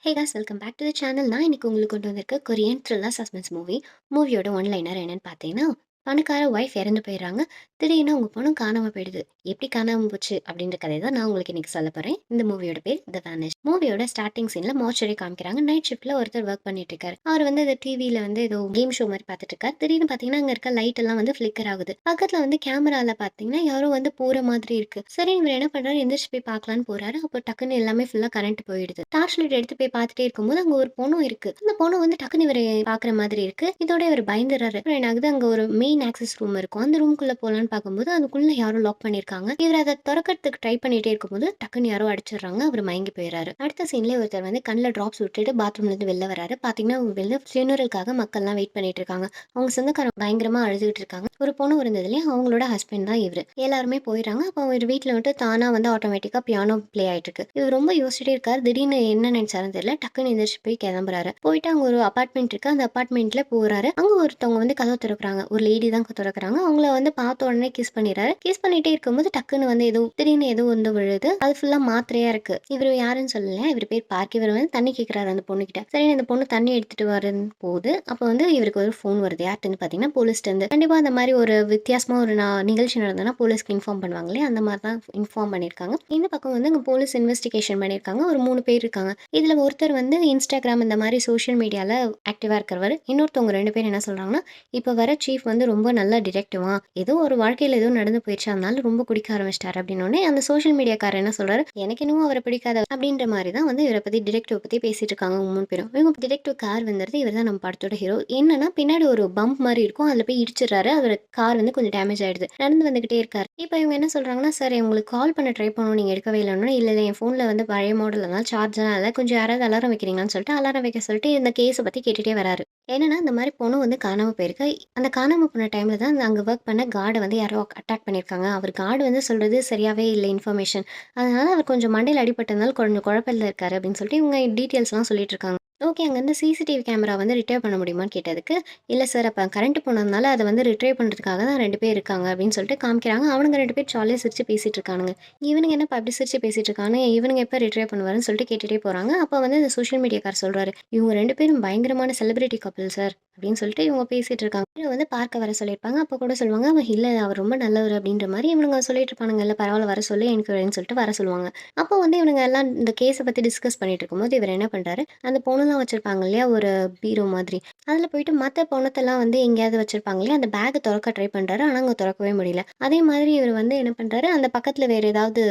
Hey guys, welcome back to the channel. நான் இன்னைக்கு உங்களுக்கு கொண்டு வந்திருக்க கொரியன் த்ரில்லர் சஸ்பென்ஸ் மூவியோட ஒன்லைனர் என்னன்னு பார்த்தீங்கன்னா, பணக்கார ஒய்ஃப் இறந்து போயிடுறாங்க. திடீர்னு உங்க பொண்ணு காணாம போயிடுது. எப்படி காணாம போச்சு அப்படின்ற கதையை தான் நான் உங்களுக்கு இன்னைக்கு சொல்ல போறேன். இந்த மூவியோட பேர் த வேனிஷ். மூவியோட ஸ்டார்டிங் சீன்ல மார்ச்சரி காமிக்கிறாங்க. நைட் ஷிஃப்ட்ல ஒருத்தர் ஒர்க் பண்ணிட்டு இருக்காரு. அவர் வந்து இந்த டிவியில வந்து ஏதோ கேம் ஷோ மாதிரி பார்த்துட்டு இருக்காரு. திடீர்னு பார்த்தீங்கன்னா அங்க இருக்க லைட் எல்லாம் வந்து ஃபிளிக்கர் ஆகுது. பக்கத்துல வந்து கேமரால பார்த்தீங்கன்னா யாரோ வந்து போற மாதிரி இருக்கு. சரி, இவர் என்ன பண்றாரு, எந்திரிச்சு போய் பார்க்கலான்னு போறாரு. அப்போ டக்குன்னு எல்லாமே ஃபுல்லா கரண்ட் போயிடுது. டார்ச் லைட் எடுத்து போய் பார்த்துட்டே இருக்கும்போது அங்க ஒரு பொண்ணும் இருக்கு. அந்த பொண்ணு வந்து டக்குன்னு இவரை பாக்குற மாதிரி இருக்கு. இதோட இவர் பயந்துறாரு. அப்புறம் என்ன ஆகுது, அங்க ஒரு மெயின் ஆக்சஸ் ரூம் இருக்கும். அந்த ரூம்குள்ள போலான்னு பார்க்கும்போது அதுக்குள்ள யாரோ லாக் பண்ணிருக்காங்க. இவர் அதை திறக்கிறதுக்கு ட்ரை பண்ணிட்டே இருக்கும்போது டக்குன்னு யாரோ அடிச்சிடுறாங்க. அவர் மயங்கி போயிடுறாரு. அடுத்த சீன்ல ஒருத்தர் வந்து கண்ணில் டிராப்ஸ் விட்டுட்டு பாத்ரூம்ல இருந்து வெளில வராரு. பாத்தீங்கன்னா வெளில ஃபியூனரலுக்காக மக்கள்லாம் வெயிட் பண்ணிட்டு இருக்காங்க. அவங்க சொந்தக்காரங்க பயங்கரமா அழுதுகிட்டு இருக்காங்க. ஒரு பொண்ணு இருந்ததுலயே அவங்களோட ஹஸ்பண்ட் தான் இவரு. எல்லாருமே போயிடுறாங்க. அப்போ அவர் வீட்டுல வந்துட்டு தானா வந்து ஆட்டோமேட்டிக்கா பியானோ பிளே ஆயிட்டு இருக்கு. இவர் ரொம்ப யோசிச்சுட்டே இருக்காரு. திடீர்னு என்ன நினைச்சாருன்னு தெரியல. டக்குன்னு எந்திரிச்சு போய் கிளம்புறாரு. போயிட்டு அங்க ஒரு அபார்ட்மெண்ட் இருக்கு. அந்த அபார்ட்மெண்ட்ல போறாரு. அங்க ஒருத்தவங்க வந்து கதவு திறக்கிறாங்க. ஒரு லேடி தான் திறக்கிறாங்க. அவங்கள வந்து பார்த்த உடனே கிஸ் பண்ணிடுறாரு. கிஸ் பண்ணிட்டே இருக்கும்போது டக்குன்னு வந்து திடீர்னு ஏதோ வந்து விழுது. அது ஃபுல்லா மாத்திரையா இருக்கு. இவர் யாருன்னு சொல்லல. இவர் பேர் பார்க். இவர் வந்து தண்ணி கேட்கிறாரு அந்த பொண்ணு கிட்ட. சரி, இந்த பொண்ணு தண்ணி எடுத்துட்டு வரன்னு போகுது. அப்ப வந்து இவருக்கு ஒரு ஃபோன் வருது. யார்ட்டு பாத்தீங்கன்னா போலீஸ்ல இருந்து. கண்டிப்பா அந்த மாதிரி ஒரு வித்தியாசமா ஒரு நிகழ்ச்சி நடந்ததுன்னா போலீஸ்க்கு இன்ஃபார்ம் பண்ணுவாங்களே, அந்த மாதிரி தான் இன்ஃபார்ம் பண்ணிருக்காங்க. இந்த பக்கம் வந்து இங்க போலீஸ் இன்வெஸ்டிகேஷன் பண்ணிருக்காங்க. ஒரு 3 பேர் இருக்காங்க. இதுல ஒருத்தர் வந்து இன்ஸ்டாகிராம் இந்த மாதிரி சோஷியல் மீடியால ஆக்டிவா இருக்கிறவர். இன்னொருத்தவங்க 2 பேர் என்ன சொல்றாங்கன்னா, இப்ப வர சீஃப் வந்து ரொம்ப நல்ல டிடெக்டிவா, ஏதோ ஒரு வாழ்க்கையில ஏதோ நடந்து போயிடுச்சு, அதனால ரொம்ப குடிக்க ஆரம்பிச்சிட்டாரு அப்படின்னு அந்த சோஷியல் மீடியாக்காரர் என்ன சொல்றாரு, எனக்கு இன்னும் அவரை பிடிக்காத அப்படின்ற மாதிரி தான் வந்து இவரை பத்தி டிடெக்டிவ் பத்தி பேசிட்டு இருக்காங்க 3 பேரும். இவங்க டிடெக்டிவ் கார் வந்துருது. இவர் தான் நம்ம படத்தோட ஹீரோ. என்னன்னா பின்னாடி ஒரு பம்ப் மாதிரி இருக்கும். அதுல போய் இடிச்சிடறாரு. அவர் கார் வந்து கொஞ்சம் டேமேஜ் ஆயிடுது. நடந்து வந்துகிட்டே இருக்காரு. இப்போ இவங்க என்ன சொல்றாங்கன்னா, சார் உங்களுக்கு கால் பண்ண ட்ரை பண்ணணும், நீங்க எடுக்கவே இல்லைன்னா, இல்ல இல்ல என் போன்ல வந்து பழைய மாடல் தான், சார்ஜ்லாம் இல்லை, கொஞ்சம் யாராவது அலாரம் வைக்கிறீங்களான்னு சொல்லிட்டு அலாரம் வைக்க சொல்லிட்டு இந்த கேஸை பத்தி கேட்டுட்டே வராரு. என்னன்னா இந்த மாதிரி பொண்ணு வந்து காணாம போயிருக்கு. அந்த காணாம போன டைம்ல தான் அங்க ஒர்க் பண்ண கார்டை வந்து யாரோ அட்டாக் பண்ணியிருக்காங்க. அவர் கார்டு வந்து சொல்றது சரியாவே இல்லை இன்ஃபர்மேஷன். அதனால அவர் கொஞ்சம் மண்டையில் அடிபட்டதுனால கொஞ்சம் குழப்பத்தில் இருக்காரு அப்படின்னு சொல்லிட்டு இவங்க டீட்டெயில்ஸ்லாம் சொல்லிட்டு இருக்காங்க. ஓகே, அங்கேருந்து சிசிடிவி கேமரா வந்து ரிட்டைவ் பண்ண முடியுமான்னு கேட்டதுக்கு, இல்லை சார், அப்போ கரண்ட் போனதுனால அதை வந்து ரிட்ரைவ் பண்ணுறதுக்காக தான் 2 பேர் இருக்காங்க அப்படின்னு சொல்லிட்டு காமிக்கிறாங்க. அவனுங்க 2 பேர் ஜாலியாக சிரிச்சு பேசிட்டு இருக்கானுங்க. இவனுங்க என்னப்பா அப்படி சிரிச்சு பேசிட்டு இருக்கானு, இவனுங்க எப்போ ரிட்ரைவ் பண்ணுவாருன்னு சொல்லிட்டு கேட்டுட்டே போகிறாங்க. அப்போ வந்து இந்த சோஷியல் மீடியாக்கார் சொல்கிறாரு, இவங்க 2 பேரும் பயங்கரமான செலிபிரிட்டி கப்பல் சார் அப்படின்னு சொல்லிட்டு இவங்க பேசிட்டு இருக்காங்க. இவங்க வந்து பார்க்க வர சொல்லியிருப்பாங்க. அப்போ கூட சொல்லுவாங்க, அவன் இல்லை அவர் ரொம்ப நல்லவர் அப்படின்ற மாதிரி இவனுங்க சொல்லிட்டு இருப்பானுங்க. இல்லை பரவாயில்ல, வர சொல்லி என்கொயரின்னு சொல்லிட்டு வர சொல்லுவாங்க. அப்போ வந்து இவனுங்க எல்லாம் இந்த கேஸை பற்றி டிஸ்கஸ் பண்ணிட்டு இருக்கும்போது இவர் என்ன பண்ணுறாரு, அந்த பொண்ணுலாம் வச்சிருப்பாங்க இல்லையா ஒரு பீரோ மாதிரி, அதில் போயிட்டு மற்ற பணத்தெல்லாம் வந்து எங்கேயாவது வச்சிருப்பாங்க இல்லையா, அந்த பேக்கை திறக்க ட்ரை பண்ணுறாரு. ஆனால் அங்கே திறக்கவே முடியல. அதே மாதிரி இவர் வந்து என்ன பண்ணுறாரு, அந்த பக்கத்தில் வேறு ஏதாவது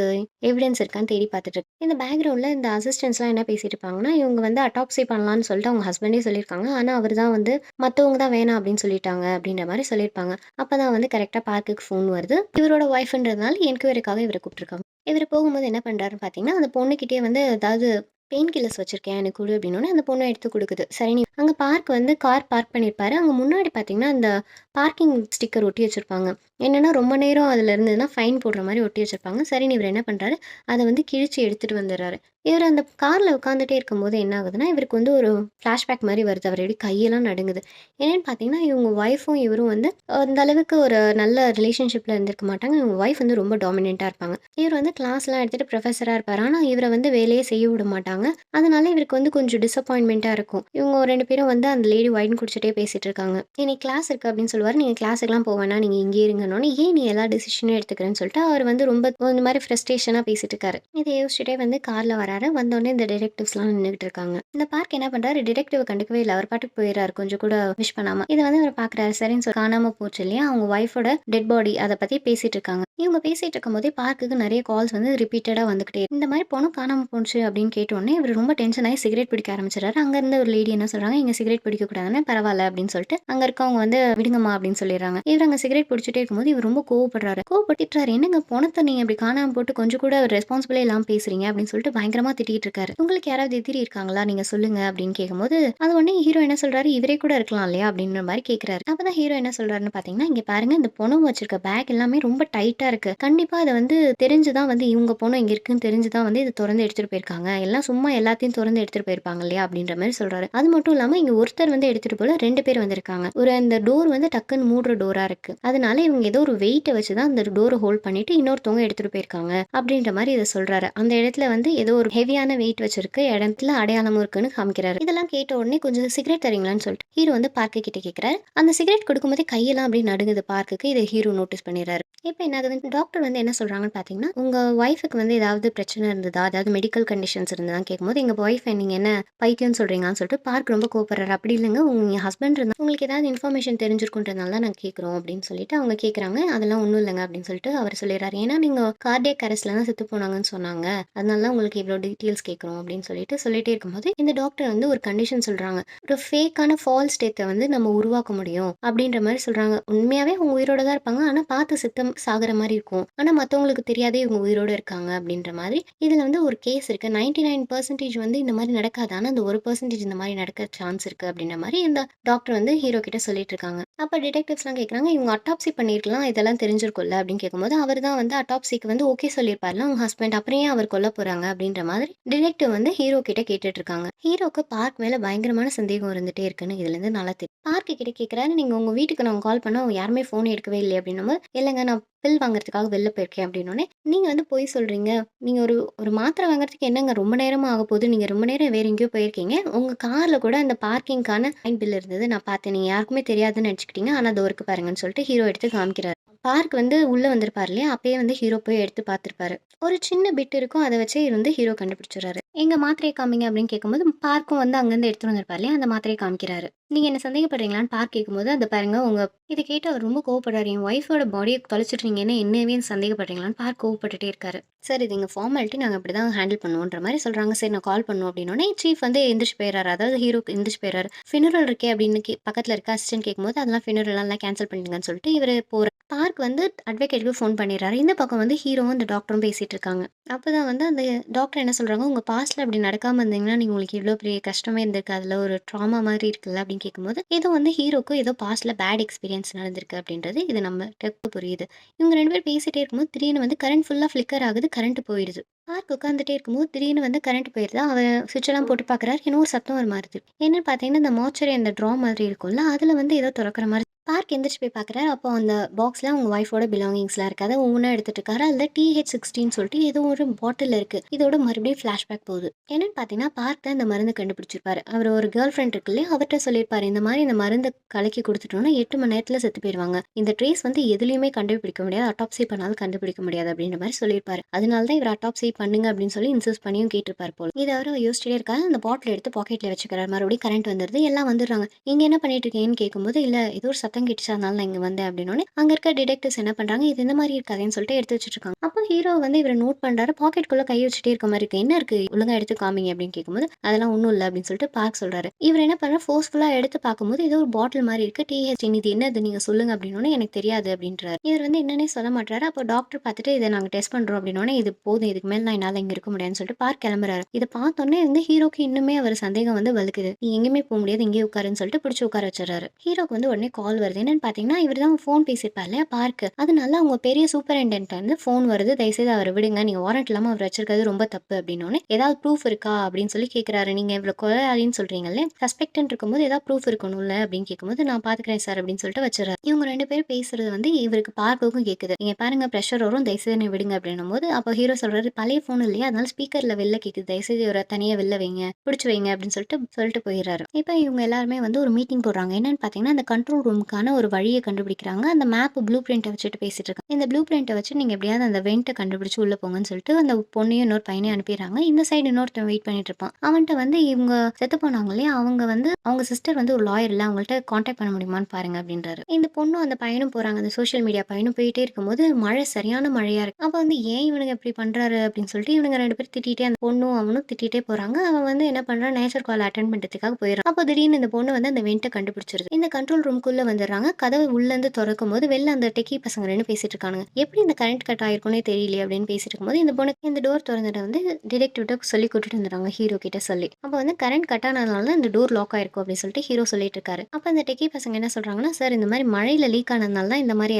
எவிடன்ஸ் இருக்கான்னு தேடி பார்த்துட்டு இருக்கு. இந்த பேக்ரவுண்டில் இந்த அசிஸ்டன்ஸ்லாம் என்ன பேசிட்டு இருப்பாங்கன்னா, இவங்க வந்து அட்டாப்சி பண்ணலான்னு சொல்லிட்டு அவங்க ஹஸ்பண்டே சொல்லியிருக்காங்க. ஆனால் அவர் தான் வந்து மற்றவங்க தான் வேணாம் அப்படின்னு சொல்லிட்டாங்க அப்படின்ற மாதிரி சொல்லியிருப்பாங்க. அப்போ தான் வந்து கரெக்டாக பார்க்குக்கு ஃபோன் வருது. இவரோட ஒய்ஃப்ன்றதுனால என்கொயரிக்காக இவரை கூப்பிட்டுருக்காங்க. இவர் போகும்போது என்ன பண்ணுறாருன்னு பார்த்தீங்கன்னா, அந்த பொண்ணுக்கிட்டே வந்து ஏதாவது பெயின் கில்லர்ஸ் வச்சிருக்கேன் எனக்கு கொடு அப்படின்னோடனே அந்த பொண்ணு எடுத்து கொடுக்குது. சரி, நீ அங்கே பார்க் வந்து கார் பார்க் பண்ணியிருப்பாரு. அங்கே முன்னாடி பார்த்தீங்கன்னா அந்த பார்க்கிங் ஸ்டிக்கர் ஒட்டி வச்சிருப்பாங்க. என்னன்னா ரொம்ப நேரம் அதில் இருந்ததுன்னா ஃபைன் போடுற மாதிரி ஒட்டி வச்சிருப்பாங்க. சரின்னு இவர் என்ன பண்ணுறாரு, அதை வந்து கிழிச்சு எடுத்துட்டு வந்துடுறாரு. இவர் அந்த காரில் உட்காந்துட்டே இருக்கும்போது என்ன ஆகுதுன்னா, இவருக்கு வந்து ஒரு ஃப்ளாஷ்பேக் மாதிரி வருது. அவர் எப்படி கையெல்லாம் நடுங்குது. என்னன்னு பார்த்தீங்கன்னா, இவங்க ஒய்ஃபும் இவரும் வந்து அந்த அளவுக்கு ஒரு நல்ல ரிலேஷன்ஷிப்பில் இருந்திருக்க மாட்டாங்க. இவங்க ஒய்ஃப் வந்து ரொம்ப டாமினெண்ட்டாக இருப்பாங்க. இவர் வந்து கிளாஸ்லாம் எடுத்துகிட்டு ப்ரொஃபஸராக இருப்பார். ஆனால் இவரை வந்து வேலையே செய்ய விட மாட்டாங்க. அதனால இவருக்கு வந்து கொஞ்சம் டிசப்பாயின்மெண்ட்டாக இருக்கும். இவங்க 2 பேரும் வந்து அந்த லேடி ஒயின் குடிச்சிட்டே பேசிட்டு இருக்காங்க. இன்னைக்கு கிளாஸ் இருக்குது அப்படின்னு சொல்லுவார். நீங்கள் கிளாஸுக்குலாம் போவேன்னா நீங்கள் இங்கே இருங்கன்னு, ஏன் நீ எல்லா டிசிஷனும் எடுத்துக்கிறேன்னு சொல்லிட்டு அவர் வந்து ரொம்ப இந்த மாதிரி ஃப்ரஸ்ட்ரேஷனாக பேசிட்டு இருக்காரு. இதை யோசிச்சுட்டே வந்து காரில் வராரு. வந்தோடனே இந்த டிடெக்டிவ்ஸ்லாம் நின்றுட்டு இருக்காங்க. இந்த பார்க் என்ன பண்ணுறாரு, டிடெக்டிவ் கண்டுக்கவே இல்லை. அவர் பாட்டுக்கு போயிடுறாரு, கொஞ்சம் கூட விஷ் பண்ணாமல். இதை வந்து அவர் பார்க்குறாரு. சரின்னு சொல்லி காணாமல் போச்சு இல்லையா அவங்க ஒய்ஃபோட டெட் பாடி, அதை பற்றி பேசிட்டு இருக்காங்க. இவங்க பேசிட்டு இருக்கும் போதே பார்க்குக்கு நிறைய கால்ஸ் வந்து ரிப்பீட்டடாக வந்துகிட்டே இந்த மாதிரி பொண்ணு காணாமல் போச்சு அப்படின்னு கேட்டோடனே இவர் ரொம்ப டென்ஷன் ஆகி சிகரெட் பிடிக்க ஆரம்பிச்சிடறாரு. அங்க இருந்த ஒரு லேடி என்ன சொல்றாங்க, இங்க சிகரெட் பிடிக்க கூடாதுன்னு, பரவாயில்ல அப்படின்னு சொல்லிட்டு அங்க இருக்கவங்க வந்து விடுங்கம்மா அப்படின்னு சொல்லிடுறாங்க. இவர் அங்க சிகரெட் பிடிச்சிட்டே இருக்கும்போது இவர் ரொம்ப கோவப்படுறாரு. கோவப்பட்டுறாரு, என்னங்க பணத்தை நீங்க இப்படி காணாம போட்டு கொஞ்சம் கூட ரெஸ்பான்சிபிளே இல்லாம பேசுறீங்க அப்படின்னு சொல்லிட்டு பயங்கரமா திட்டிட்டு இருக்காரு. உங்களுக்கு யாராவது எதிரி இருக்காங்களா, நீங்க சொல்லுங்க அப்படின்னு கேட்கும்போது அது உடனே ஹீரோ என்ன சொல்றாரு, இவரே கூட இருக்கலாம் இல்லையா அப்படின்ற மாதிரி கேட்கிறாரு. அப்பதான் ஹீரோ என்ன சொல்றாருன்னு பாத்தீங்கன்னா, இங்க பாருங்க, இந்த பொணம் வச்சிருக்க பேக் எல்லாமே ரொம்ப டைட்டா இருக்கு. கண்டிப்பா அதை வந்து தெரிஞ்சுதான் வந்து இவங்க பொண்ணு இங்க இருக்குன்னு தெரிஞ்சுதான் வந்து இதை திறந்து எடுத்துட்டு போயிருக்காங்க. எல்லாம் சும்மா எல்லாத்தையும் திறந்து எடுத்துட்டு போயிருப்பாங்க இல்லையா அப்படின்ற மாதிரி சொல்றாரு. அது மட்டும் இல்லாம இங்க ஒருத்தர் வந்து எடுத்துட்டு போல 2 பேர் வந்திருக்காங்க. அந்த டோர் வந்து டக்குன்னு மூடுற டோரா இருக்கு. அதனால இவங்க ஏதோ ஒரு வெயிட்ட வச்சு தான் அந்த டோர ஹோல்ட் பண்ணிட்டு இன்னொருத்தவங்க எடுத்துட்டு போயிருக்காங்க. அப்படின்ற மாரி இத சொல்றாரு. அந்த இடத்துல வந்து ஏதோ ஒரு ஹெவியான வெயிட் வச்சிருக்கு இடத்துல அடையாளமும் இருக்குன்னு காமிக்கிறாரு. இதெல்லாம் கேட்ட உடனே கொஞ்சம் சிகரெட் தரீங்களான்னு சொல்லிட்டு ஹீரோ வந்து பார்க்க கிட்ட கேட்கிறாரு. அந்த சிகரெட் கொடுக்கும்போதே கையெல்லாம் அப்படியே நடுங்குது பார்க்குக்கு. இதை ஹீரோ நோட்டீஸ் பண்ணிடுறாரு. இப்போ என்ன ஆகுது, டாக்டர் வந்து என்ன சொல்றாங்கன்னு பார்த்தீங்கன்னா, உங்க ஒய்ஃபுக்கு வந்து ஏதாவது பிரச்சனை இருந்ததா, அதாவது மெடிக்கல் கண்டிஷன்ஸ் இருந்ததான்னு கேட்கும்போது, எங்க ஒய்ஃப் நீங்க என்ன பைத்தியம்னு சொல்றீங்கன்னு சொல்லிட்டு பார்க் ரொம்ப கோவப்படுறாரு. அப்படி இல்லைங்க, உங்க ஹஸ்பண்ட் இருந்தா உங்களுக்கு ஏதாவது இன்ஃபர்மேஷன் தெரிஞ்சிருக்குன்றதுனால தான் நாங்கள் கேட்குறோம் அப்படின்னு சொல்லிட்டு அவங்க கேட்குறாங்க. அதெல்லாம் ஒன்றும் இல்லைங்க அப்படின்னு சொல்லிட்டு அவர் சொல்லிடுறாரு. ஏன்னா நீங்க கார்டியக் அரெஸ்ட்ல தான் செத்து போனாங்கன்னு சொன்னாங்க. அதனால தான் உங்களுக்கு இவ்வளோ டீட்டெயில்ஸ் கேட்குறோம் அப்படின்னு சொல்லிட்டே இருக்கும்போது இந்த டாக்டர் வந்து ஒரு கண்டிஷன் சொல்றாங்க. ஒரு ஃபேக்கான ஃபால்ஸ் ஸ்டேட்டை வந்து நம்ம உருவாக்க முடியும் அப்படின்ற மாதிரி சொல்றாங்க. உண்மையாவே அவங்க உயிரோட தான் இருப்பாங்க. ஆனா பார்த்து சித்தம் சாகுற மாதிரி இருக்கும். ஆனா மத்தவங்களுக்கு தெரியாதே இவங்க உயிரோட இருக்காங்க அப்படின்ற மாதிரி. இதுல வந்து ஒரு கேஸ் இருக்கு. 99% வந்து இந்த மாதிரி நடக்காது. ஆனா அந்த 1% இந்த மாதிரி நடக்க சான்ஸ் இருக்கு அப்படின்ற மாதிரி இந்த டாக்டர் வந்து ஹீரோ கிட்ட சொல்லிட்டு இருக்காங்க. அப்ப டிடெக்டிவ்ஸ்லாம் கேட்குறாங்க, இவங்க அட்டாப்சி பண்ணிருக்கலாம், இதெல்லாம் தெரிஞ்சிருக்கும்ல அப்படின்னு கேட்கும்போது அவர் தான் வந்து அட்டாப்சிக்கு வந்து ஓகே சொல்லியிருப்பார்ல உங்க ஹஸ்பண்ட், அப்புறம் ஏன் அவர் கொல்ல போறாங்க அப்படின்ற மாதிரி டிடெக்டிவ் வந்து ஹீரோ கிட்ட கேட்டுட்டு இருக்காங்க. ஹீரோக்கு பார்க் மேல பயங்கரமான சந்தேகம் இருந்துட்டே இருக்குன்னு இதுல இருந்து நல்லா தெரியும். பார்க் கிட்ட கேட்குறாரு, நீங்க உங்க வீட்டுக்கு நான் கால் பண்ணா யாருமே ஃபோன் எடுக்கவே இல்லையே அப்படின்னும் போது, இல்லைங்க நான் பில் வாங்குறதுக்காக வெளில போயிருக்கேன் அப்படின்னோடனே, நீங்க வந்து பொய் சொல்றீங்க. நீங்க ஒரு ஒரு மாத்திரை வாங்குறதுக்கு என்னங்க ரொம்ப நேரமா ஆகப்போகுது. நீங்க ரொம்ப நேரம் வேற எங்கேயோ போயிருக்கீங்க. உங்க கார்ல கூட அந்த பார்க்கிங்க்கான லைன் பில் இருந்தது. நான் பார்த்தேன். நீங்க யாருக்குமே தெரியாதுன்னு நெனச்சுக்கிட்டீங்க. ஆனா அதோ இருக்கு பாருங்கன்னு சொல்லிட்டு ஹீரோ எடுத்து காமிக்கிறாரு. பார்க் வந்து உள்ள வந்திருப்பார் இல்லையா? அப்பயே வந்து ஹீரோ போய் எடுத்து பார்த்துருப்பாரு. ஒரு சின்ன பிட் இருக்கும். அத வச்சே வந்து ஹீரோ கண்டுபிடிச்சுறாரு. எங்க மாத்திரைய காமிங்க அப்படின்னு கேட்கும்போது, பார்க்கும் வந்து அங்கருந்து எடுத்துட்டு வந்திருப்பார் இல்லையா? அந்த மாத்திரைய காமிக்கிறாரு. நீங்க என்ன சந்தேகப்படுறீங்களான்னு பார்க் கேட்கும்போது, அது பாருங்க உங்க இத கேட்டு அவர் ரொம்ப கோவப்படுறாரு. என் ஒய்ஃபோட பாடிய தொலைச்சிட்டு நீங்க என்னையவே சந்தேகப்படுறீங்களான்னு பார்க் கோவப்பட்டுட்டே இருக்காரு. சார் இது எங்க ஃபார்மாலிட்டி, நாங்க இப்படிதான் ஹேண்டில் பண்ணுவோன்ற மாரி சொல்றாங்க. சரி நான் கால் பண்ணுவோம் அப்படின்னோனே, சீஃப் வந்து எந்திரிச்சு போயிறாரு. அதாவது ஹீரோக்கு எந்திரிச்சு போயிறாரு. ஃபினரல் இருக்கே அப்படின்னு பக்கத்துல இருக்க அசிஸ்டன்ட் கேட்கும்போது, அதெல்லாம் ஃபினரல்லாம் கேன்சல் பண்ணிடுங்கன்னு சொல்லிட்டு இவரு போறாரு. பார்க் வந்து அட்வொகேட்க்கு ஃபோன் பண்ணிடுறாரு. இந்த பக்கம் வந்து ஹீரோவும் அந்த டாக்டரும் பேசிட்டு இருக்காங்க. அப்பதான் வந்து அந்த டாக்டர் என்ன சொல்றாங்க, உங்க பாஸ்ட்ல இப்படி நடக்காம இருந்தீங்கன்னா, நீங்க உங்களுக்கு இவ்ளோ பெரிய கஷ்டமே இருந்திருக்காதுல்ல. ஒரு ட்ராமா மாதிரி இருக்குல்ல அப்படின்னு கேட்கும்போது, ஏதோ வந்து ஹீரோக்கு ஏதோ பாஸ்ட்ல பேட் எக்ஸ்பீரியன்ஸ் நடந்திருக்கு அப்படின்றது இது நம்மளுக்கு புரியுது. இவங்க 2 பேரும் பேசிட்டே இருக்கும்போது திடீர்னு வந்து கரண்ட் ஃபுல்லா ஃப்ளிக்கர் ஆகுது. கரண்ட் போயிடுது. பார்க் உட்காந்துட்டே இருக்கும்போது திடீர்னு வந்து கரண்ட் போயிருதா, அவர் சுவிட்ச் எல்லாம் போட்டு பார்க்குறாரு. என்னவோ ஒரு சத்தம் ஒரு மாறுது. என்னன்னு பார்த்தீங்கன்னா, இந்த மார்ச்சரி அந்த ட்ரா மாதிரி இருக்கும்ல, அதுல வந்து ஏதோ தொறக்கிற மாரி பார்க் எந்திரிச்சு போய் பார்க்குறாரு. அப்போ அந்த பாக்ஸ்ல அவங்க ஒய்ஃபோட பிலாங்கிங்ஸ்லாம் இருக்கு. அத ஒவ்வொன்னா எடுத்துட்டு இருக்காரு. அதுல TH16 சொல்லிட்டு ஏதோ ஒரு பாட்டில் இருக்கு. இதோட மறுபடியும் ஃபிளாஷ்பேக் போகுது. என்னன்னு பார்த்தீங்கன்னா, பார்க் தான் இந்த மருந்து கண்டுபிடிச்சிருப்பாரு. அவர் ஒரு கேர்ள் ஃப்ரெண்ட் இருக்கு இல்லையா? அவர்ட்ட சொல்லியிருப்பாரு. இந்த மாரி இந்த மருந்த கலக்கி குடுத்துட்டோம்னா 8 மணி நேரத்துல செத்து போயிருவாங்க. இந்த ட்ரேஸ் வந்து எதுலயுமே கண்டுபிடிக்க முடியாது. அட்டாப்சி பண்ணாலும் கண்டுபிடிக்க முடியாது அப்படின்ற மாரி சொல்லியிருப்பாரு. அதனால தான் இவர் அட்டாப்சி பண்ணுங்க அப்படின்னு சொல்லி இன்சிஸ்ட் பண்ணியும் கேட்டிருப்பாரு போல. இத அவரு யோசிச்சுட்டே இருக்காரு. அந்த பாட்டில் எடுத்து பாக்கெட்ல வச்சுக்கிறாரு. மறுபடியும் கரண்ட் வந்துருது. எல்லாம் வந்துடுறாங்க. நீங்க என்ன பண்ணிட்டு இருக்கீங்கன்னு கேட்கும்போது, இல்ல ஏதோ ஒரு சத்தம் கேட்டுச்சு அதனால நான் இங்க வந்தேன் அப்படின்னோனே, அங்க இருக்க டிடெக்டிவ்ஸ் என்ன பண்றாங்க, இது இந்த மாதிரி இருக்காதுன்னு சொல்லிட்டு எடுத்து வச்சுட்டு இருக்காங்க. அப்போ ஹீரோ வந்து இவர நோட் பண்றாரு. பாக்கெட்குள்ள கை வச்சுட்டே இருக்க மாதிரி இருக்கு. என்ன இருக்கு? ஒழுங்கா எடுத்து காமிங்க அப்படின்னு கேட்கும்போது, அதெல்லாம் ஒண்ணும் இல்ல அப்படின்னு சொல்லிட்டு பார்க் சொல்றாரு. இவர் என்ன பண்றாரு, ஃபோர்ஸ்ஃபுல்லா எடுத்து பார்க்கும்போது ஏதோ ஒரு பாட்டில் மாதிரி இருக்கு. TH இது என்னது நீங்க சொல்லுங்க அப்படின்னோனே, எனக்கு தெரியாது அப்படின்றாரு. இவர் வந்து என்னன்னே சொல்ல மாட்டாரு. அப்போ டாக்டர் பார்த்துட்டு இதை நாங்க டெஸ்ட் பண்றோம் அப்படின்னோனே, இது போதும் இதுக்கு மேல நான் என்னால இங்க இருக்க முடியாதுன்னு சொல்லிட்டு பார்க் கிளம்புறாரு. இதை பார்த்தோன்னே வந்து ஹீரோக்கு இன்னுமே அவர் சந்தேகம் வந்து வலுக்குது. நீ எங்கேயுமே போக முடியாது, இங்கேயே உட்காருன்னு சொல்லிட்டு பிடிச்சி உட்கார வச்சிடறாரு. ஹீரோக்கு வந்து உடனே கால் வருது. என்னன்னு பாத்தீங்கன்னா, இவர் தான் ஃபோன் பேசியிருப்பார் இல்லையா பார்க். அதனால அவங்க பெரிய சூப்பரிண்டென்ட் வந்து ஃபோன் வருது. தயவுசெய்து அவரை விடுங்க. நீங்க வாரண்ட் இல்லாம அவர் வச்சிருக்கிறது ரொம்ப தப்பு அப்படின்னோடனே, ஏதாவது ப்ரூஃப் இருக்கா அப்படின்னு சொல்லி கேட்கிறாரு. நீங்க இவ்வளவு கொலையாளின்னு சொல்றீங்கல்ல, சஸ்பெக்ட்னு இருக்கும்போது ஏதாவது ப்ரூஃப் இருக்கணும்ல அப்படின்னு கேட்கும்போது, நான் பாத்துக்கிறேன் சார் அப்படின்னு சொல்லிட்டு வச்சிடறாரு. இவங்க 2 பேரும் பேசுறது வந்து இவருக்கு பார்க்குக்கும் கேக்குது. நீங்க பாருங்க பிரஷர் வரும், தயவுசெய்து என்னை விடுங்க அப்படின்னும் போது, அப்போ ஹீரோ சொல்றாரு, பழைய ஃபோன் இல்லையா அதனால ஸ்பீக்கர்ல வெளில கேக்குது. தயவுசெய்து இவரை தனியா வெளில வைங்க, பிடிச்சு வைங்க அப்படின்னு சொல்லிட்டு போயிடுறாரு. இப்போ இவங்க எல்லாருமே வந்து ஒரு மீட்டிங் போடுறாங்க. என்னன்னு பார்த்தீங்கன்னா, அந்த கண்ட்ரோல் ரூமுக்கான ஒரு வழியை கண்டுபிடிக்கிறாங்க. அந்த மேப் ப்ளூ பிரிண்ட்டை வச்சுட்டு பேசிட்டு இருக்காங்க. இந்த ப்ளூ பிரிண்ட்டை வச்சு நீங்க எப்படியாவது அந்த வெண்ட்டை கண்டுபிடிச்சு உள்ள போங்கன்னு சொல்லிட்டு அந்த பொண்ணையும் இன்னொரு பையனையும் அனுப்பிடுறாங்க. இந்த சைடு இன்னொருத்தன் வெயிட் பண்ணிட்டு இருப்பான். அவன்கிட்ட வந்து இவங்க செத்து போனாங்க இல்லையா, அவங்க வந்து அவங்க சிஸ்டர் வந்து ஒரு லாயர் இல்ல, அவங்கள்ட்ட கான்டாக்ட் பண்ண முடியுமான்னு பாருங்க அப்படின்றாரு. இந்த பொண்ணும் அந்த பையனும் போறாங்க. அந்த சோஷியல் மீடியா பையனும் போயிட்டே இருக்கும்போது மழை சரியான மழையா இருக்கு. அப்ப வந்து ஏன் இவனுங்க இப்படி பண்றாரு அப்படின்னு சொல்லிட்டு இவனுங்க 2 பேரும் திட்டிட்டே அந்த பொண்ணும் அவனும் திட்டிட்டே போறாங்க. அவன் வந்து என்ன பண்றான், நேச்சர் கால் அட்டெண்ட் பண்றதுக்காக போயிடுறான். அப்போ திடீர்னு இந்த பொண்ணு வந்து அந்த வெண்ட்டை கண்டுபிடிச்சிருது. இந்த கண்ட்ரோல் ரூமுக்குள்ள வந்து வந்துடுறாங்க. கதவு உள்ளேருந்து தொறக்கும்போது வெளில அந்த டெக்கி பசங்க 2 பேசிட்டு இருக்கானுங்க. எப்படி இந்த கரண்ட் கட் ஆயிருக்கும்னே தெரியலையே அப்படின்னு பேசிட்டு இருக்கும்போது, இந்த பொண்ணுக்கு இந்த டோர் தொறந்தத வந்து டிடெக்டிவ்ட்ட சொல்லி கூட்டிட்டு வந்துடுறாங்க ஹீரோ கிட்ட சொல்லி. அப்போ வந்து கரண்ட் கட் ஆனதுனால தான் இந்த டோர் லாக் ஆயிருக்கும் அப்படின்னு சொல்லிட்டு ஹீரோ சொல்லிட்டு இருக்காரு. அப்போ இந்த டெக்கி பசங்க என்ன சொல்றாங்கன்னா, சார் இந்த மாதிரி மழையில லீக் ஆனதுனால தான் இந்த மாதிரி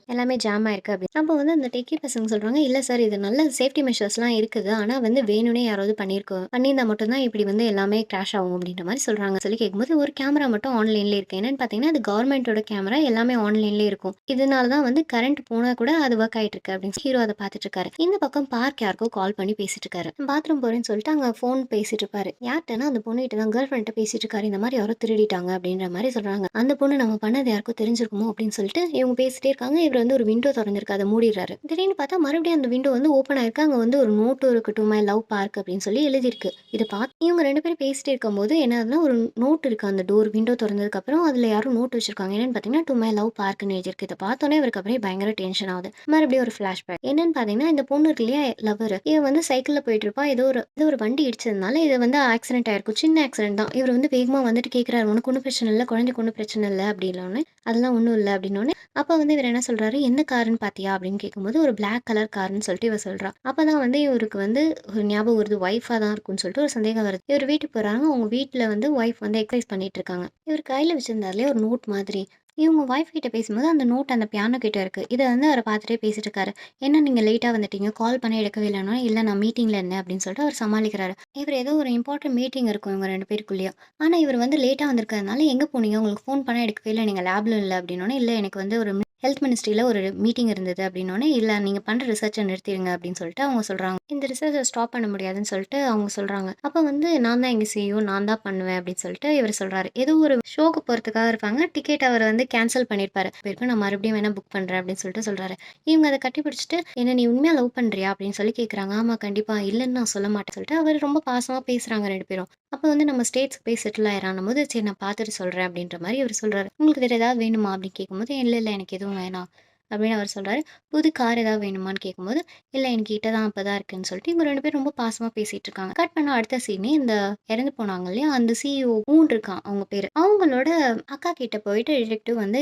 எல்லாமே ஜாம் ஆயிருக்கு அப்படின்னு. அப்போ வந்து அந்த டெக்கி பசங்க சொல்றாங்க, இல்ல சார் இது நல்ல சேஃப்டி மெஷர்ஸ்லாம் இருக்குது. ஆனா வந்து வேணும்னே யாராவது பண்ணியிருந்தா மட்டும் தான் இப்படி வந்து எல்லாமே கிராஷ் ஆகும் அப்படின்ற மாதிரி சொல்றாங்க. சொல்லி கேட்கும்போது ஒரு கேமரா மட்டும் ஆன்லைன்ல இருக்கு. என்னன்னு பார்த்தீங்கன்னா, அது கவர்மெண்ட்டோட கேமரா எல்லாமே ஆன்லைன்லயே இருக்கும். இதனால தான் வந்து கரண்ட் போனா கூட அது ஒர்க் ஆயிட்டு இருக்கு அப்படின்னு ஹீரோ அத பார்த்துட்டு இருக்காரு. இந்த பக்கம் பார்க் யாருக்கோ கால் பண்ணி பேசிட்டு இருக்காரு. பாத்ரூம் போறேன்னு சொல்லிட்டு அங்க ஃபோன் பேசிட்டு இருப்பாரு. யார்ட்டனா அந்த பொண்ணுகிட்ட தான் கேர்ள் ஃப்ரெண்ட்ட பேசிட்டு இருக்காரு. இந்த மாதிரி யாரோ திருடிட்டாங்க அப்படின்ற மாதிரி சொல்றாங்க. அந்த பொண்ணு நம்ம பண்ணது யாருக்கோ தெரிஞ்சிருக்குமோ அப்படின்னு சொல்லிட்டு இவங்க பேசிட்டே இருக்காங்க. இவர் வந்து ஒரு விண்டோ தொறந்திருக்கு. அத மூடிடுறாரு. திடீர்னு பார்த்தா மறுபடியும் அந்த விண்டோ வந்து ஓப்பன் ஆயிருக்கு. அங்க வந்து ஒரு நோட்டும் இருக்கு. டு மை லவ் பார்க் அப்படின்னு சொல்லி எழுதியிருக்கு. இத பார்த்து இவங்க 2 பேரும் பேசிட்டே இருக்கும்போது என்ன ஆகுதுன்னா, ஒரு நோட் இருக்கு அந்த விண்டோ தொறந்ததுக்கு அப்புறம் அதுல யாரோ நோட் வச்சிருக்காங்க. என்னன்னு பார்த்தீங்கன்னா, டு மை லவ் பார்க்ன்னு எழுதியிருக்கு. இத பார்த்தோனே இவருக்கு அப்படியே பயங்கர டென்ஷன் ஆகுது. மறுபடியும் ஒரு ஃபிளாஷ்பேக். என்னன்னு பார்த்தீங்கன்னா, இந்த பொண்ணு இருக்கு இல்லையா லவ்வர். இவ வந்து சைக்கிள்ல போயிட்டு இருப்பா. ஏதோ ஒரு வண்டி இடிச்சதுனால இது வந்து ஆக்சிடென்ட் ஆயிருக்கும். சின்ன ஆக்சிடென்ட் தான். இவர் வந்து வேகமா வந்துட்டு கேட்கிறாரு, "உனக்கு ஒண்ணும் பிரச்சனை இல்ல. குழந்தைக்கு ஒண்ணும் பிரச்சனை இல்ல" அப்படின்னோனே, "அதெல்லாம் ஒண்ணும் இல்ல" அப்படின்னோனே, அப்ப வந்து இவர் என்ன சொல்றாரு, "என்ன காருன்னு பார்த்தியா?" அப்படின்னு கேட்கும்போது, ஒரு பிளாக் கலர் காருன்னு சொல்லிட்டு இவ சொல்றா. அப்பதான் வந்து இவருக்கு வந்து ஒரு ஞாபகம் வருது. ஒய்ஃபா தான் இருக்கும்னு சொல்லிட்டு ஒரு சந்தேகம் வருது. இவர் வீட்டுக்கு போறாங்க. அவங்க வீட்ல வந்து ஒய்ஃப் வந்து எக்சர்சைஸ் பண்ணிட்டு இருக்காங்க. இவர் கையில வச்சிருந்தாரு இல்லையா ஒரு நோட் மாதிரி. இவங்க ஒய்ஃப் கிட்ட பேசும்போது அந்த நோட் அந்த பியானோ கிட்ட இருக்கு. இத வந்து அவர பார்த்துட்டே பேசிட்டு இருக்காரு. "என்ன நீங்க லேட்டா வந்துட்டீங்க? கால் பண்ணா எடுக்கவே இல்லன்னா?" "இல்ல நான் மீட்டிங்ல இருந்தேன்" அப்படின்னு சொல்லிட்டு அவர் சமாளிக்கிறாரு. இவர் ஏதோ ஒரு இம்பார்ட்டன்ட் மீட்டிங் இருக்கும் இவங்க 2 பேருக்குள்ளயும். ஆனா இவர் வந்து லேட்டா வந்திருக்கிறதுனால, "எங்க போனீங்க? உங்களுக்கு ஃபோன் பண்ணா எடுக்கவே இல்ல. நீங்க லேப்ல இல்ல" அப்படின்னோனே, "இல்ல எனக்கு வந்து ஒரு ஹெல்த் மினிஸ்ட்ரியில ஒரு மீட்டிங் இருந்தது" அப்படின்னோனே, "இல்ல நீங்க பண்ற ரிசர்ச்ச நிறுத்திடுங்க" அப்படின்னு சொல்லிட்டு அவங்க சொல்றாங்க. இந்த ரிசர்ச்ச ஸ்டாப் பண்ண முடியாதுன்னு சொல்லிட்டு அவங்க சொல்றாங்க. அப்ப வந்து "நான் தான் எங்க சிஇஓ நான் தான் பண்ணுவேன்" அப்படின்னு சொல்லிட்டு இவர் சொல்றாரு. ஏதோ ஒரு ஷோக்கு போறதுக்காக இருப்பாங்க. டிக்கெட் அவர் வந்து கேன்சல் பண்ணியிருப்பாரு. "போயிருக்கும் நான் மறுபடியும் வேணா புக் பண்றேன்" அப்படின்னு சொல்லிட்டு சொல்றாரு. இவங்க அத கட்டிப்பிடிச்சுட்டு, "என்ன நீ உண்மையா லவ் பண்றியா?" அப்படின்னு சொல்லி கேட்குறாங்க. "ஆமா கண்டிப்பா. இல்லன்னு நான் சொல்ல மாட்டேன்னு" சொல்லிட்டு அவர் ரொம்ப பாசமா பேசுறாங்க 2 பேரும். அப்ப வந்து நம்ம ஸ்டேட்ஸ்க்கு போய் செட்டில் ஆயிரான்னும்போது, "சரி நான் பார்த்துட்டு சொல்றேன்" அப்படின்ற மாரி இவரு சொல்றாரு. "உங்களுக்கு வேற ஏதாவது வேணுமா?" அப்படின்னு கேட்கும்போது, "இல்ல, இல்ல எனக்கு எதுவும் வேணாம்" அப்படின்னு அவர் சொல்றாரு. "புது கார் ஏதாவது வேணுமான்னு?" கேட்கும்போது, "இல்ல என்கிட்ட தான் அப்பதான் இருக்குன்னு" சொல்லிட்டு இவங்க 2 பேரும் ரொம்ப பாசமா பேசிட்டு இருக்காங்க. கட் பண்ணா அடுத்த சீனே இந்த இறந்து போனாங்க இல்லையா? அந்த சிஇஓ ஊன் இருக்கான் அவங்க பேரு. அவங்களோட அக்கா கிட்ட போயிட்டு டிடெக்டிவ் வந்து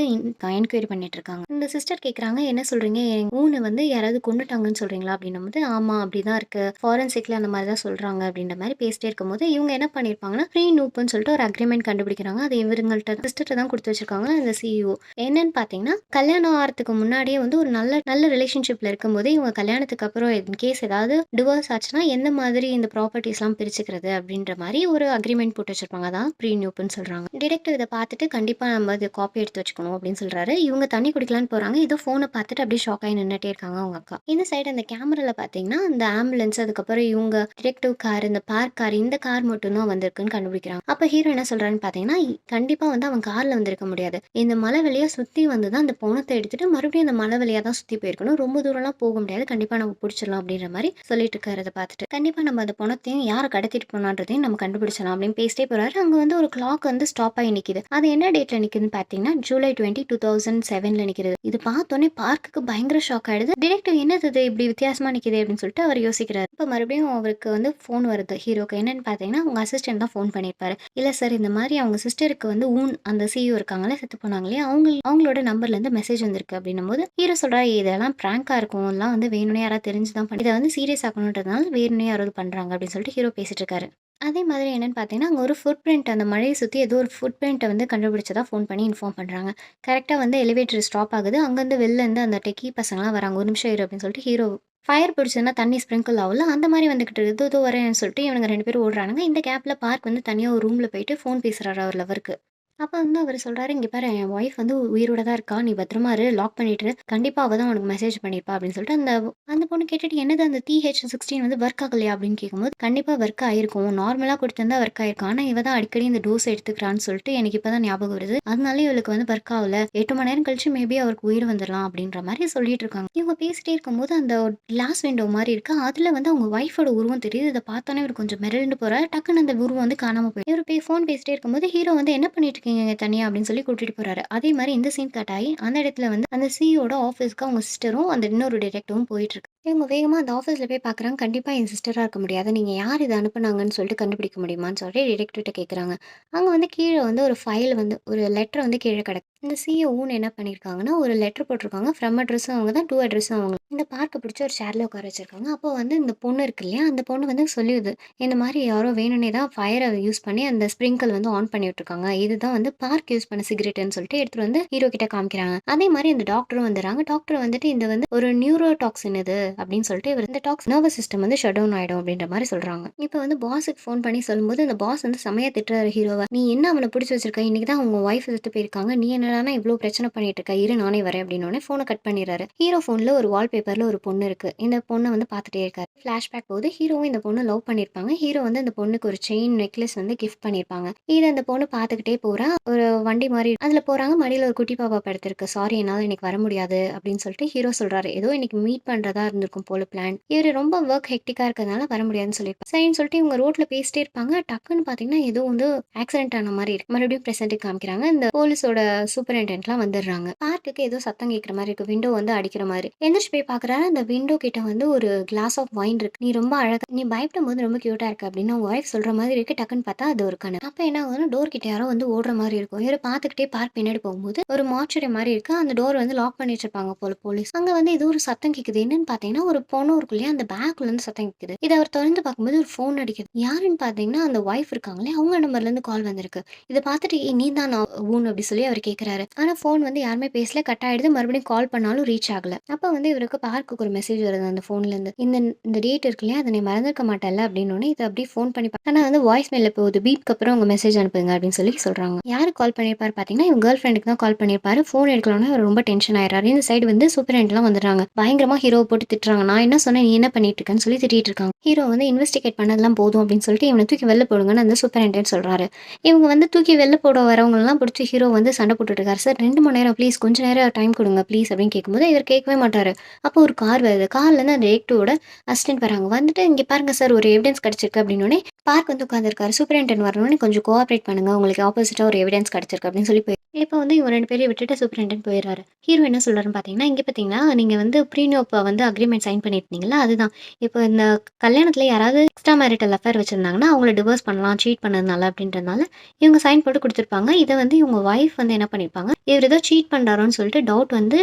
என்கொயரி பண்ணிட்டு இருக்காங்க. இந்த சிஸ்டர் கேட்குறாங்க, "என்ன சொல்றீங்க? என் ஊன வந்து யாராவது கொன்னுட்டாங்கன்னு சொல்றீங்களா?" அப்படின்னும்போது, "ஆமா அப்படிதான் இருக்கு. ஃபாரன்சிக்ல அந்த மாரி தான் சொல்றாங்க" அப்படின்ற மாரி பேசிட்டே இருக்கும்போது, இவங்க என்ன பண்ணியிருப்பாங்கன்னா, ப்ரீ நூப்புன்னு சொல்லிட்டு ஒரு அக்ரீமெண்ட் கண்டுபிடிக்கிறாங்க. அது இவங்கள்ட்ட சிஸ்டர்ட்ட தான் குடுத்து வச்சிருக்காங்க இந்த சிஇஓ. என்னன்னு பார்த்தீங்கன்னா, கல்யாணம் ஆறதுக்கு முன்னாடியே வந்து ஒரு நல்ல நல்ல ரிலேஷன்ஷிப்ல இருக்கும்போதே, இவங்க கல்யாணத்துக்கு அப்புறம் இன்கேஸ் ஏதாவது டிவோர்ஸ் ஆச்சுன்னா, எந்த மாதிரி இந்த ப்ராப்பர்ட்டீஸ்லாம் பிரிச்சுக்கிறது அப்படின்ற மாரி ஒரு அக்ரீமெண்ட் போட்டு வச்சிருப்பாங்க. அதான் ப்ரீ நியூப்ன்னு சொல்றாங்க. டிடெக்டிவ் இத பார்த்துட்டு, "கண்டிப்பா நம்ம இத காப்பி எடுத்து வச்சுக்கணும்" அப்படின்னு சொல்றாரு. இவங்க தண்ணி குடிக்கலான்னு போறாங்க. ஏதோ ஃபோன பார்த்துட்டு அப்படியே ஷாக் ஆயி நின்னுட்டே இருக்காங்க அவங்க அக்கா. இந்த சைடு அந்த கேமரால பார்த்தீங்கன்னா, அந்த ஆம்புலன்ஸ் அதுக்கப்புறம் இவங்க டிடெக்டிவ் கார், இந்த பார்க் கார் இந்த கார் மட்டும் தான் வந்திருக்குன்னு கண்டுபிடிக்கிறாங்க. அப்ப ஹீரோ என்ன சொல்றாருன்னு பார்த்தீங்கன்னா, கண்டிப்பா வந்து அவன் கார்ல வந்திருக்க முடியாது. இந்த மலை வழியா சுத்தி வந்து தான் அந்த பொணத்த எடுத்துட்டு மறுபடியும் அந்த மலை வழியா தான் சுத்தி போயிருக்கணும். ரொம்ப தூரம்லாம் போக முடியாது. கண்டிப்பா நம்ம புடிச்சிடலாம் அப்படின்ற மாரி சொல்லிட்டு இருக்காரு அத பார்த்துட்டு. கண்டிப்பா நம்ம அந்த பொணத்தையும் யார கடத்திட்டு போனான்றதையும் நம்ம கண்டுபிடிச்சலாம் அப்படின்னு பேசிட்டே போறாரு. அங்க வந்து ஒரு கிளாக் வந்து ஸ்டாப் ஆகி நிக்குது. அது என்ன டேட்ல நிக்குதுன்னு பார்த்தீங்கன்னா, ஜூலை 20, 2007ல நிக்குது. இது பார்த்தோனே பார்க்குக்கு பயங்கர ஷாக் ஆயிடுது. டிடெக்டிவ் என்னது இது இப்படி வித்தியாசமா நிக்குதே அப்படின்னு சொல்லிட்டு அவர் யோசிக்கிறாரு. இப்ப மறுபடியும் அவருக்கு வந்து ஃபோன் வருது ஹீரோக்கு. என்னன்னு பார்த்தீங்கன்னா, உங்க அசிஸ்டன்ட் தான் ஃபோன் பண்ணியிருப்பாரு. இல்ல சார் இந்த மாரி அவங்க சிஸ்டருக்கு வந்து அந்த சிஇஓ இருக்காங்கல்ல செத்து போனாங்க இல்லையா? அவங்களோட நம்பர்ல இருந்து மெசேஜ் வந்திருக்கு அப்படின்னும்போது, ஹீரோ சொல்றாரு இதெல்லாம் பிராங்கா இருக்கும். இதெல்லாம் வந்து வேணும்னே யாராவது தெரிஞ்சு தான் இத வந்து சீரியஸ் ஆக்கணுன்றதுனால வேணும்னே யாராவது பண்றாங்க அப்படின்னு சொல்லிட்டு ஹீரோ பேசிட்டு இருக்காரு. அதே மாதிரி என்னன்னு பார்த்தீங்கன்னா, அங்க ஒரு ஃபுட் பிரிண்ட் அந்த மழைய சுத்தி ஏதோ ஒரு ஃபுட் பிரிண்ட்ட வந்து கண்டுபிடிச்சதா ஃபோன் பண்ணி இன்ஃபார்ம் பண்றாங்க. கரெக்ட்டா வந்து எலிவேட்டர் ஸ்டாப் ஆகுது. அங்கருந்து வெளிலருந்து அந்த டெக்கி பசங்கலாம் வராங்க. "ஒரு நிமிஷம் இரு" அப்படின்னு சொல்லிட்டு ஹீரோ ஃபயர் பிடிச்சதுன்னா தண்ணி ஸ்ப்ரிங்கிள் ஆகும்ல, அந்த மாரி வந்துகிட்டு இருக்கு. "இதோ இதோ வரேன்னு" சொல்லிட்டு இவனுங்க 2 பேரும் ஓடுறானுங்க. இந்த கேப்ல பார்க் வந்து தனியா ஒரு ரூம்ல போயிட்டு ஃபோன் பேசுறாரு அவர் லவருக்கு. அப்ப வந்து அவரு சொல்றாரு, "இங்க பாரு என் ஒய்ஃப் வந்து உயிரோட தான் இருக்கா. நீ பத்திரமா இரு. லாக் பண்ணிட்டு இரு. கண்டிப்பா அவ தான் உனக்கு மெசேஜ் பண்ணியிருப்பா" அப்படின்னு சொல்லிட்டு அந்த அந்த பொண்ணு கேட்டுட்டு, "என்னது அந்த TH16 வந்து ஒர்க் ஆகலையா?" அப்படின்னு கேட்கும்போது, "கண்டிப்பா ஒர்க் ஆயிருக்கும். நார்மலா குடுத்திருந்தா ஒர்க் ஆயிருக்கும். ஆனா இவ தான் அடிக்கடி இந்த டோஸ் எடுத்துக்கிறான்னு சொல்லிட்டு எனக்கு இப்ப தான் ஞாபகம் வருது. அதனால இவளுக்கு வந்து ஒர்க் ஆகல. 8 மணி நேரம் கழிச்சு மேபி அவருக்கு உயிர் வந்துரலாம்" அப்படின்ற மாரி சொல்லிட்டு இருக்காங்க. இவங்க பேசிட்டே இருக்கும்போது அந்த கிளாஸ் விண்டோ மாரி இருக்கு. அதுல வந்து அவங்க ஒய்ஃபோட உருவம் தெரியுது. இத பார்த்தோனே இவரு கொஞ்சம் மிரண்டு போறாரு. டக்குனு அந்த உருவம் வந்து காணாம போயிடுது. இவரு ஃபோன் பேசிட்டே இருக்கும்போது ஹீரோ வந்து, "என்ன பண்ணிட்டு இருக்கீங்க தனியா?" அப்படின்னு சொல்லி கூட்டிட்டு போறாரு. அதே மாரி இந்த சீன் கட் ஆயி அந்த இடத்துல வந்து அந்த சிஇஓட ஆஃபீஸ்க்கு அவங்க சிஸ்டரும், அந்த இன்னொரு டிடெக்டிவும் போயிட்டு இருக்காங்க. இவங்க வேகமா அந்த ஆஃபீஸ்ல போய் பார்க்குறாங்க. கண்டிப்பா என் சிஸ்டரா இருக்க முடியாது. நீங்க யார் இத அனுப்புனாங்கன்னு சொல்லிட்டு கண்டுபிடிக்க முடியுமான்னு சொல்லிட்டு டிடெக்டிவ்ட்ட கேட்குறாங்க. அங்க வந்து கீழ வந்து ஒரு ஃபைல் வந்து ஒரு லெட்டர் வந்து கீழ கிடக்கு. இந்த சிஇஓன்னு என்ன பண்ணியிருக்காங்கன்னா, ஒரு லெட்டர் போட்டிருக்காங்க. ஃப்ரம் அட்ரஸும் அவங்க தான், டூ அட்ரஸும் அவங்க. இந்த பார்க்க பிடிச்ச ஒரு சேர்ல உட்கார வச்சிருக்காங்க. அப்போ வந்து இந்த பொண்ணு இருக்கு இல்லையா? அந்த பொண்ணு வந்து சொல்லுது. இந்த மாரி யாரோ வேணும்னே தான் ஃபயர யூஸ் பண்ணி அந்த ஸ்ப்ரிங்கிள் வந்து ஆன் பண்ணி விட்டுருக்காங்க. இதுதான் வந்து பார்க் யூஸ் பண்ண சிகரெட்டுன்னு சொல்லிட்டு எடுத்துட்டு வந்து ஹீரோ கிட்ட காமிக்கிறாங்க. அதே மாரி அந்த டாக்டரும் வந்துர்றாங்க. டாக்டர் வந்துட்டு இந்த வந்து ஒரு நியூரோ டாக்சின் இது அப்படின்னு சொல்லிட்டு இவர் இந்த நர்வஸ் சிஸ்டம் வந்து ஷட் டவுன் ஆயிடும் அப்படின்ற மாரி சொல்றாங்க. இப்போ வந்து பாஸுக்கு ஃபோன் பண்ணி சொல்லும்போது, அந்த பாஸ் வந்து செமையா திட்டுறாரு ஹீரோவ. "நீ என்ன அவன பிடிச்சு வச்சிருக்க? இன்னைக்கு தான் உங்க ஒய்ஃப் செத்து போயிருக்காங்க. நீ என்னடான்னா இவ்ளோ பிரச்சனை பண்ணிட்டு இருக்க. இரு நானே வரேன்" அப்படின்னோனே ஃபோன கட் பண்ணிடுறாரு. ஹீரோ ஃபோன்ல ஒரு வால்பேப்பர்ல ஒரு பொண்ணு இருக்கு. இந்த பொண்ண வந்து பார்த்துட்டே இருக்காரு. ஃபிளாஷ்பேக் போகுது. ஹீரோவும் இந்த பொண்ணு லவ் பண்ணியிருப்பாங்க. ஹீரோ வந்து அந்த பொண்ணுக்கு ஒரு செயின் நெக்லஸ் வந்து கிஃப்ட் பண்ணியிருப்பாங்க. இத அந்த பொண்ணு பார்த்துக்கிட்டே போறா. ஒரு வண்டி மாரி அதுல போறாங்க. மடியில ஒரு குட்டி பாப்பா படுத்திருக்கு. "சாரி என்னால இன்னைக்கு வர முடியாது" அப்படின்னு சொல்லிட்டு ஹீரோ சொல்றாரு. ஏதோ இன்னைக்கு மீட் பண்றதா இருந்திருக்கும் போல பிளான். இவரு ரொம்ப ஒர்க் ஹெக்டிக்கா இருக்கிறதுனால வர முடியாதுன்னு சொல்லியிருப்பாங்க. சரின்னு சொல்லிட்டு இவங்க ரோட்ல பேசிட்டே இருப்பாங்க. டக்குன்னு பார்த்தீங்கன்னா, ஏதோ வந்து ஆக்சிடென்ட் ஆன மாரி இருக்கு. மறுபடியும் பிரசன்ட்க்கு காமிக்கிறாங்க. இந்த போலீஸோட சூப்பரிண்டென்ட்லாம் வந்துடுறாங்க. பார்க்குக்கு ஏதோ சத்தம் கேட்கிற மாரி இருக்கு. விண்டோ வந்து அடிக்கிற மாரி. எந்திரிச்சு போய் பார்க்குறாரு. அந்த விண்டோ கிட்ட வந்து ஒரு கிளாஸ் ஆஃப் வைன் இருக்கு. "நீ ரொம்ப அழகா நீ பயப்படும்போது ரொம்ப கியூட்டா இருக்க" அப்படின்னு அவங்க ஒய்ஃப் சொல்ற மாதிரி இருக்கு. டக்குன்னு பார்த்தா அது ஒரு கனவு. அப்ப என்ன ஆகுதுன்னா, டோர் கிட்ட யாரோ வந்து ஓடுற மாரி இருக்கும். இவரு பார்த்துக்கிட்டே பார்க் பின்னாடி போகும்போது ஒரு மார்ச்சரி மாரி இருக்கு. அந்த டோர் வந்து லாக் பண்ணி வச்சிருப்பாங்க போல போலீஸ். அங்க வந்து ஏதோ ஒரு சத்தம் கேட்குது. என்னன்னு பார்த்தீங்கன்னா, ஒரு பொண்ணு இருக்கும் இல்லையா? அந்த பேக்ல இருந்து சத்தம் கேட்குது. இத அவர் தொறந்து பார்க்கும்போது ஒரு ஃபோன் அடிக்குது. யாருன்னு பார்த்தீங்கன்னா, அந்த ஒய்ஃப் இருக்காங்களே, அவங்க நம்பர்ல இருந்து கால் வந்திருக்கு. இத பார்த்துட்டு "ஏய் நீ தானா ஊன்" அப்படி சொல்லி அவர் கேட்குறாரு. ஆனா ஃபோன் வந்து யாருமே பேசல. கட் ஆயிடுது. மறுபடியும் கால் பண்ணாலும் ரீச் ஆகல. அப்ப வந்து இவருக்கு பார்க்குக்கு ஒரு மெசேஜ் வருது அந்த ஃபோன்ல இருந்து. இந்த இந்த டேட் இருக்கு இல்லையா? அத நீ மறந்திருக்க மாட்டல்ல அப்படின்னோனே, இத அப்படியே ஃபோன் பண்ணி ஆனா வந்து வாய்ஸ் மெயில்ல போகுது. பீப்க்கு அப்புறம் உங்க மெசேஜ் அனுப்புங்க அப்படின்னு சொல்லி சொல்றாங்க. யாருக்கு கால் பண்ணியிருப்பாரு பார்த்தீங்கன்னா, இவங்க கேர்ள் ஃப்ரெண்டுக்கு தான் கால் பண்ணியிருப்பாரு. ஃபோன் எடுக்கலோனே அவர் ரொம்ப டென்ஷன் ஆயிடுறாரு. இந்த சைடு வந்து சூப்பர்டென்ட்லாம் வந்துடுறாங்க. பயங்கரமா ஹீரோவ போட்டு திட்டுறாங்க. நான் என்ன சொன்னேன்? நீ என்ன பண்ணிட்டு இருக்கன்னு சொல்லி திட்டிட்டு இருக்காங்க. ஹீரோ வந்து இன்வெஸ்டிகேட் பண்ணதெல்லாம் போதும் அப்படின்னு சொல்லிட்டு இவன தூக்கி வெளில போடுங்கன்னு அந்த சூப்பர்டென்டென்ட் சொல்றாரு. இவங்க வந்து தூக்கி வெளில போட வரவங்கலாம் புடிச்சு ஹீரோ வந்து சண்டை போட்டுட்டு இருக்காரு. சார் 2 மணி நேரம் ப்ளீஸ் கொஞ்ச நேரம் டைம் குடுங்க ப்ளீஸ் அப்படின்னு கேட்கும்போது, இவர் கேட்கவே மாட்டாரு. அப்போ ஒரு கார் வருது. கார்லேருந்து அந்த டிடெக்டிவோட அசிஸ்டன்ட் வராங்க. வந்துட்டு இங்க பாருங்க சார் ஒரு எவிடன்ஸ் கிடைச்சிருக்கு அப்படின்னோனே, பார்க் வந்து உட்கார்ந்திருக்காரு. சூப்பரிண்டென்டென்ட் வரணும்னே கொஞ்சம் கோஆப்பரேட் பண்ணுங்க. உங்களுக்கு ஆப்போசிட்டா ஒரு எவிடன்ஸ் கிடைச்சிருக்கு அப்படின்னு சொல்லி இப்போ வந்து இவங்க 2 பேரையும் விட்டுட்டு சூப்பரிண்டென்டென்ட் போயிடுறாரு. ஹீரோ என்ன சொல்றாருன்னு பார்த்தீங்கன்னா, இங்க பார்த்தீங்களா நீங்க வந்து ப்ரீனியோப்ப வந்து அக்ரீமெண்ட் சைன் பண்ணியிருந்தீங்கல்ல அதுதான். இப்போ இந்த கல்யாணத்துல யாராவது எக்ஸ்ட்ரா மேரிட்டல் அஃபேர் வச்சிருந்தாங்கன்னா, அவங்கள டிவோர்ஸ் பண்ணலாம் சீட் பண்ணதுனால அப்படின்றதுனால, இவங்க சைன் போட்டு குடுத்துருப்பாங்க. இத வந்து இவங்க வைஃப் வந்து என்ன பண்ணியிருப்பாங்க, இவரு ஏதோ சீட் பண்றாரோன்னு சொல்லிட்டு டவுட் வந்து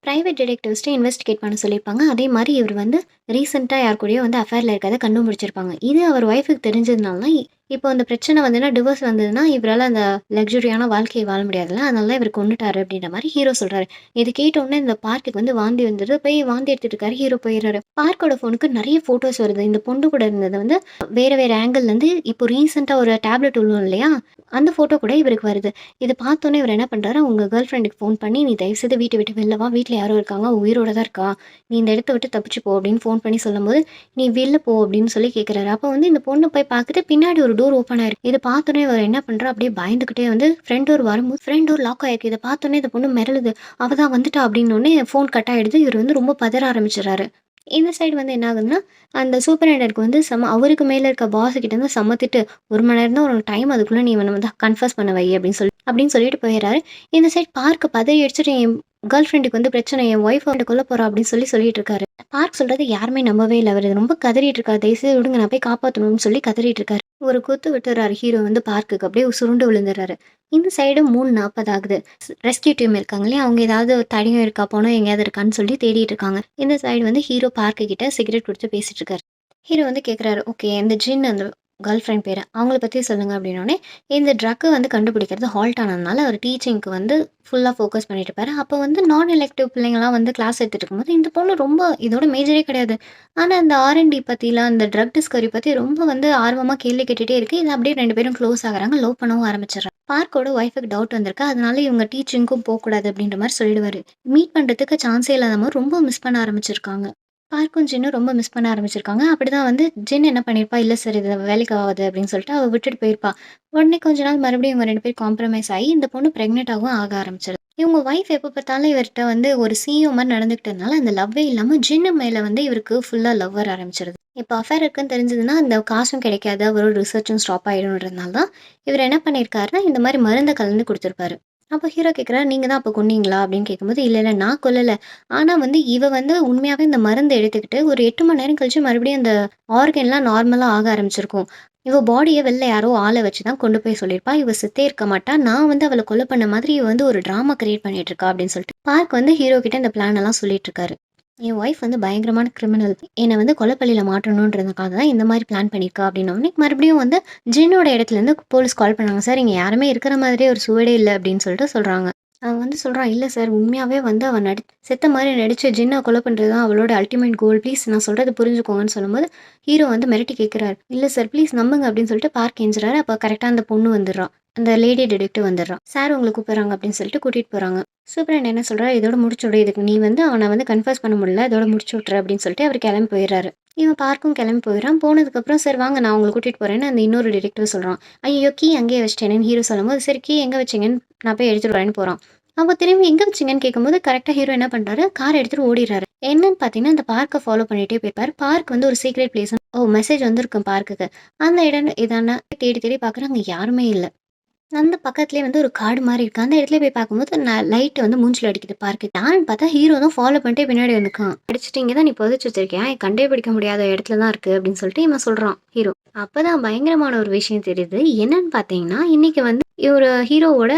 பிரைவேட் டிடெக்டிவ்ஸ்ட்ட இன்வெஸ்டிகேட் பண்ண சொல்லியிருப்பாங்க. அதே மாரி இவரு வந்து ரீசென்ட்டா யார் கூடயோ வந்து அஃபேர்ல இருக்கிறத கண்டுபிடிச்சிருப்பாங்க. இது அவர் ஒய்ஃப்‌க்கு தெரிஞ்சதுனால தான், இப்போ அந்த பிரச்சனை வந்துன்னா, டிவோர்ஸ் வந்ததுன்னா, இவரால அந்த லக்ஸூரியான வாழ்க்கைய வாழ முடியாதுல்ல. அதனால தான் இவரு கொன்னுட்டாரு அப்படின்ற மாரி ஹீரோ சொல்றாரு. இது கேட்ட உடனே இந்த பார்க்குக்கு வந்து வாந்தி வந்துருது. போய் வாந்தி எடுத்துட்டு இருக்காரு. ஹீரோ போயிடுறாரு. பார்க்கோட ஃபோனுக்கு நெறைய ஃபோட்டோஸ் வருது. இந்த பொண்ணு கூட இருந்தது வந்து வேற வேற ஆங்கிள்லேருந்து இப்போ ரீசென்ட்டா ஒரு டேப்லெட் விழும் இல்லையா? அந்த ஃபோட்டோ கூட இவருக்கு வருது. இத பார்த்தோனே இவரு என்ன பண்றாரு, உங்க கேர்ள் ஃப்ரெண்டுக்கு ஃபோன் பண்ணி, "நீ தயவுசெய்து வீட்ட விட்டு வெளில வா. வீட்ல யாரோ இருக்காங்க. உயிரோட தான் இருக்கா. நீ இந்த இடத்த விட்டு தப்பிச்சு போ" அப்படின்னு ஃபோன் பண்ணி சொல்லும்போது, "நீ வெளில போ" அப்படின்னு சொல்லி கேட்குறாரு. அப்போ வந்து இந்த பொண்ணு போய் பார்க்குது. பின்னாடி ஒரு டோர் ஓப்பன் ஆயிருக்கு. இத பார்த்தோனே இவரு என்ன பண்றா, அப்படியே பயந்துகிட்டே வந்து ஃப்ரண்ட் டோர் வரும்போது ஃப்ரண்ட் டோர் லாக் ஆயிருக்கு. இத பார்த்தோனே இந்த பொண்ணு மிரளுது. "அவ தான் வந்துட்டா" அப்படின்னோனே ஃபோன் கட் ஆயிடுது. இவரு வந்து ரொம்ப பதற ஆரம்பிச்சுடுறாரு. இந்த சைடு வந்து என்ன ஆகுதுன்னா, அந்த சூப்பரிண்டென்ட்‌க்கு வந்து அவருக்கு மேல இருக்க பாஸ் கிட்ட இருந்து செம்ம திட்டு. "1 மணி நேரம் தான் உனக்கு டைம். அதுக்குள்ள நீ இவன வந்து கன்ஃபஸ் பண்ண வை" அப்படின்னு சொல்லிட்டு போயிடுறாரு. இந்த சைடு பார்க் பதறி அடிச்சுட்டு, "என் கேர்ள் ஃப்ரெண்டுக்கு வந்து பிரச்சனை. என் ஒய்ஃப் வந்து கொல்லப் போறா" அப்படின்னு சொல்லிட்டு இருக்காரு. பார்க் சொல்றத யாருமே நம்பவே இல்ல. அவரு ரொம்ப கதறிட்டு இருக்காரு. "தயவுசெய்து விடுங்க. நான் போய் காப்பாத்தணும்னு" சொல்லி கதறிட்டு இருக்காரு. ஒரு குத்து விட்டுறாரு ஹீரோ வந்து பார்க்குக்கு. அப்படியே சுருண்டு விழுந்துறாரு. இந்த சைடு 3:40 ஆகுது. ரெஸ்க்யூ டீம் இருக்காங்க இல்லையா? அவங்க ஏதாவது ஒரு தடயம் இருக்கா, பணம் எங்கேயாவது இருக்கான்னு சொல்லி தேடிட்டு இருக்காங்க. இந்த சைடு வந்து ஹீரோ பார்க்கு கிட்ட சிகரெட் குடிச்சு பேசிட்டு இருக்காரு. ஹீரோ வந்து கேட்குறாரு, "ஓகே இந்த ஜின் அந்த கேர்ள் ஃப்ரெண்ட் பேரு. அவங்கள பத்தி சொல்லுங்க" அப்படின்னோனே, இந்த ட்ரக்க வந்து கண்டுபிடிக்கிறது ஹால்ட் ஆனதுனால, அவர் டீச்சிங்க்கு வந்து ஃபுல்லா ஃபோக்கஸ் பண்ணிட்டு இருப்பாரு. அப்போ வந்து நான் எலெக்டிவ் பிள்ளைங்கலாம் வந்து கிளாஸ் எடுத்துட்டு இருக்கும்போது, இந்த பொண்ணு ரொம்ப இதோட மேஜரே கிடையாது. ஆனா இந்த ஆர்&டி பத்திலாம், இந்த ட்ரக் டிஸ்கவரி பத்தி ரொம்ப வந்து ஆர்வமா கேள்வி கேட்டுட்டே இருக்கு. இது அப்படியே 2 பேரும் க்ளோஸ் ஆகுறாங்க. லவ் பண்ணவும் ஆரம்பிச்சுடுறாங்க. பார்க்கோட ஒய்ஃப்‌க்கு டவுட் வந்திருக்கு. அதனால இவங்க டீச்சிங்க்கும் போக்கூடாது அப்படின்ற மாரி சொல்லிடுவாரு. மீட் பண்றதுக்கு சான்ஸே இல்லாத மாரி ரொம்ப மிஸ் பண்ண ஆரம்பிச்சிருக்காங்க. பார்க்கும் ஜின்னும் ரொம்ப மிஸ் பண்ண ஆரம்பிச்சிருக்காங்க. அப்படிதான் வந்து ஜின் என்ன பண்ணியிருப்பா, "இல்ல சார் இது வேலைக்கு ஆவாது" அப்படின்னு சொல்லிட்டு அவ விட்டுட்டு போயிருப்பா. உடனே கொஞ்ச நாள் மறுபடியும் இவங்க 2 பேரும் காம்ப்ரமைஸ் ஆயி, இந்த பொண்ணு பிரெக்னன்ட்டாவும் ஆக ஆரம்பிச்சிருது. இவங்க ஒய்ஃப் எப்ப பார்த்தாலும் இவர்ட்ட வந்து ஒரு சிஇஓ மாரி நடந்துக்கிட்டதுனால, அந்த லவ்வே இல்லாம ஜின்னு மேல வந்து இவருக்கு ஃபுல்லா லவ் வர ஆரம்பிச்சிருது. இப்ப அஃபேர் இருக்குன்னு தெரிஞ்சதுன்னா, அந்த காசும் கிடைக்காது. அவரோட ரிசர்ச்சும் ஸ்டாப் ஆயிடும்ன்றதுனால தான், இவரு என்ன பண்ணியிருக்காருன்னா, இந்த மாரி மருந்த கலந்து குடுத்துருப்பாரு. அப்போ ஹீரோ கேட்குறாரு, "நீங்க தான் அப்போ கொன்னீங்களா?" அப்படின்னு கேட்கும்போது, "இல்ல, இல்ல நான் கொல்லல. ஆனா வந்து இவ வந்து உண்மையாவே இந்த மருந்த எடுத்துக்கிட்டு ஒரு 8 மணி நேரம் கழிச்சு மறுபடியும் அந்த ஆர்கன்லாம் நார்மலா ஆக ஆரம்பிச்சிருக்கும். இவ பாடிய வெளில யாரோ ஆள வச்சு தான் கொண்டு போய் சொல்லியிருப்பா. இவ செத்தே இருக்க மாட்டா. நான் வந்து அவள கொலை பண்ண மாதிரி இவ வந்து ஒரு ட்ராமா கிரியேட் பண்ணிட்டு இருக்கா" அப்படின்னு சொல்லிட்டு பார்க் வந்து ஹீரோ கிட்ட இந்த பிளான் எல்லாம் சொல்லிட்டு இருக்காரு. என் ஒய்ஃப் வந்து பயங்கரமான கிரிமினல். என்ன வந்து கொலைப்பள்ளியில மாட்டணுன்றதுக்காக தான் இந்த மாரி பிளான் பண்ணியிருக்கா அப்படின்னோனே, மறுபடியும் வந்து ஜின்னோட இடத்துலேருந்து போலீஸ் கால் பண்ணாங்க. சார் இங்க யாருமே இருக்கிற மாதிரியே ஒரு சுவடே இல்ல அப்படின்னு சொல்லிட்டு சொல்றாங்க. அவன் வந்து சொல்றான், "இல்ல சார் உண்மையாவே வந்து அவ செத்த மாரி நடிச்சு ஜின்ன கொலை பண்றது தான் அவளோட அல்டிமேட் கோல். ப்ளீஸ் நான் சொல்றத புரிஞ்சுக்கோங்கன்னு" சொல்லும்போது, ஹீரோ வந்து மிரட்டி கேட்குறாரு. "இல்ல சார் ப்ளீஸ் நம்புங்க" அப்படின்னு சொல்லிட்டு பார்க் கெஞ்சுறாரு. அப்ப கரெக்ட்டா அந்த பொண்ணு வந்துடுறா. அந்த லேடி டிடெக்டிவ் வந்துடுறா. "சார் உங்கள கூப்பிடுறாங்க" அப்படின்னு சொல்லிட்டு கூட்டிட்டு போறாங்க. சூப்பரண்ட் என்ன சொல்றாரு, "இதோட முடிச்சு விடு. இதுக்கு நீ வந்து அவன வந்து கன்ஃபர்ஸ் பண்ண முடியல. இதோட முடிச்சு விட்டுரு" அப்படின்னு சொல்லிட்டு அவரு கிளம்பி போயிடுறாரு. இவன் பார்க்கும் கிளம்பி போயிடுறான். போனதுக்கப்புறம், "சரி வாங்க நான் உங்கள கூட்டிட்டு போறேன்னு" அந்த இன்னொரு டிடெக்டிவ் சொல்றான். "ஐயய்யோ! கீ அங்கேயே வச்சுட்டேனேன்னு" ஹீரோ சொல்லும்போது, "சரி கீ எங்க வச்சீங்கன்னு நான் போய் எடுத்துட்டு வரேன்னு" போறான். அப்ப திரும்பி எங்க வச்சீங்கன்னு கேட்கும்போது, கரெக்ட்டா ஹீரோ என்ன பண்றாரு, கார் எடுத்துட்டு ஓடிர்றாரு. என்னன்னு பார்த்தீங்கன்னா, இந்த பார்க்க ஃபாலோ பண்ணிட்டே போயிருப்பாரு. பார்க் வந்து ஒரு சீக்ரெட் பிளேஸ். ஓ! மெசேஜ் வந்திருக்கும் பார்க்குக்கு. அந்த இடம் இதான தேடி தேடி பார்க்குறாங்க, அங்க யாருமே இல்ல. அந்த பக்கத்திலேயே வந்து ஒரு காடு மாரி இருக்கு. அந்த இடத்துல போய் பார்க்கும்போது, லைட் வந்து மூஞ்சில அடிக்குது பார்க்கு. யாருன்னு பார்த்தா ஹீரோ தான் ஃபாலோ பண்ணிட்டே பின்னாடி வந்துருக்கான். "அடிச்சுட்டு இங்க தான் நீ புதைச்சு வச்சிருக்கியா? கண்டே பிடிக்க முடியாத இடத்துல தான் இருக்கு" அப்படின்னு சொல்லிட்டு இவன் சொல்றான் ஹீரோ. அப்பதான் பயங்கரமான ஒரு விஷயம் தெரியுது. என்னன்னு பார்த்தீங்கன்னா, இன்னைக்கு வந்து இவரு ஹீரோவோட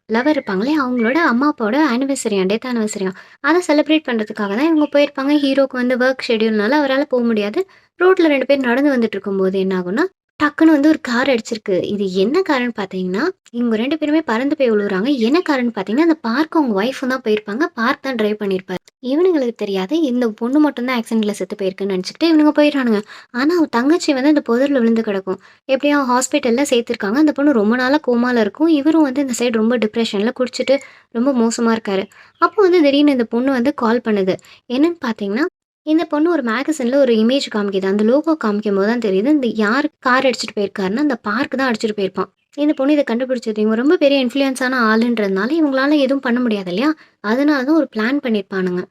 லவர் இருப்பாங்களே, அவங்களோட அம்மா, அப்பாவோட ஆனிவர்சரியாம், டெத் ஆனிவர்சரியாம். அத செலிப்ரேட் பண்றதுக்காக தான் இவங்க போயிருப்பாங்க. ஹீரோக்கு வந்து வொர்க் ஷெட்யூல்னால அவரால முடியாது. ரோட்ல 2 பேர் நடந்து வந்துட்டு இருக்கும்போது என்ன ஆகும்னா, டக்குனு வந்து ஒரு கார் அடிச்சிருக்கு. இது என்ன காருன்னு பார்த்தீங்கன்னா, இவங்க 2 பேருமே பறந்து போய் விழுவுறாங்க. என்ன காருன்னு பார்த்தீங்கன்னா, அந்த பார்க்கும் அவங்க ஒய்ஃபும் தான் போயிருப்பாங்க. பார்க் தான் டிரைவ் பண்ணியிருப்பாரு. இவனுங்களுக்கு தெரியாது. இந்த பொண்ணு மட்டும் தான் ஆக்சிடென்ட்ல செத்து போயிருக்குன்னு நெனச்சுக்கிட்டு இவனுங்க போயிடுறானுங்க. ஆனா, அவ தங்கச்சி வந்து அந்த புதர்ல விழுந்து கிடக்கும். எப்படியோ ஹாஸ்பிட்டல்ல சேர்த்துருக்காங்க. அந்த பொண்ணு ரொம்ப நாளா கோமால இருக்கும். இவரும் வந்து இந்த சைடு ரொம்ப டிப்ரஷன்ல குடிச்சிட்டு ரொம்ப மோசமா இருக்காரு. அப்போ வந்து திடீர்னு இந்த பொண்ணு வந்து கால் பண்ணுது. என்னன்னு பார்த்தீங்கன்னா, இந்த பொண்ணு ஒரு மேகசின்ல ஒரு இமேஜ் காமிக்குது. அந்த லோகோ காமிக்கும்போது தான் தெரியுது, இந்த யார் கார் அடிச்சுட்டு போயிருக்காருன்னா, அந்த பார்க் தான் அடிச்சுட்டு போயிருப்பான். இந்த பொண்ணு இத கண்டுபிடிச்சது. இவங்க ரொம்ப பெரிய இன்ஃப்ளூயன்ஸான ஆளுன்றதுனால, இவங்களால எதுவும் பண்ண முடியாது இல்லையா? அதனால தான் ஒரு பிளான் பண்ணியிருப்பானுங்க.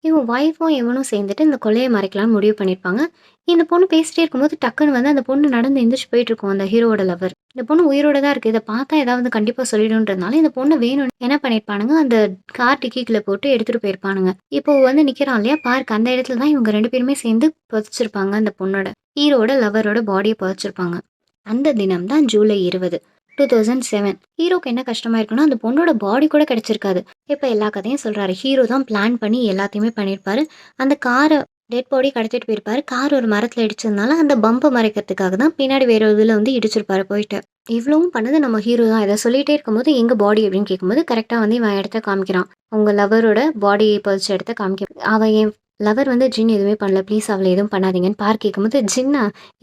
இவன் ஒய்ஃபும் இவனும் சேர்ந்துட்டு இந்த கொலைய மறைக்கலாம்னு முடிவு பண்ணியிருப்பாங்க. இந்த பொண்ணு பேசிட்டே இருக்கும்போது டக்குனு வந்து அந்த பொண்ணு நடந்து எந்திரிச்சு போயிட்டுருக்கும் அந்த ஹீரோவோட லவர். இந்த பொண்ணு உயிரோட தான் இருக்கு. இத பார்த்தா ஏதாவது கண்டிப்பா சொல்லிடுன்றதுனால இந்த பொண்ணு வேணும்னு என்ன பண்ணியிருப்பானுங்க, அந்த கார் டிக்கிக்குள்ள போட்டு எடுத்துட்டு போயிருப்பானுங்க. இப்போ வந்து நிக்கிறான் இல்லையா பார்க், அந்த இடத்துல தான் இவங்க 2 பேருமே சேர்ந்து புதைச்சிருப்பாங்க அந்த பொண்ணோட. ஹீரோவோட லவரோட பாடிய புதைச்சிருப்பாங்க. அந்த தினம் தான் ஜூலை 20, 2007. ஹீரோக்கு என்ன கஷ்டமா இருக்குன்னா, அந்த பொண்ணோட பாடி கூட கிடைச்சிருக்காது. இப்ப எல்லா கதையும் சொல்றாரு. ஹீரோ தான் பிளான் பண்ணி எல்லாத்தையுமே பண்ணியிருப்பாரு. அந்த கார டெட் பாடி கடத்திட்டு போயிருப்பாரு. கார் ஒரு மரத்துல இடிச்சதுனால, அந்த பம்ப மறைக்கிறதுக்காக தான் பின்னாடி வேற ஒரு இதுல வந்து இடிச்சிருப்பாரு போயிட்டு. இவ்வளவும் பண்ணது நம்ம ஹீரோ தான். இத சொல்லிட்டே இருக்கும்போது, "எங்க பாடி?" அப்படின்னு கேட்கும்போது, கரெக்ட்டா வந்து இவன் இடத்த காமிக்கிறான். உங்க லவரோட பாடி புதைச்ச இடத்த அவ என் லவர் வந்து ஜின் எதுவுமே பண்ணல. ப்ளீஸ் அவள எதுவும் பண்ணாதீங்கன்னு பார்க் கேட்கும்போது, "ஜின்னா?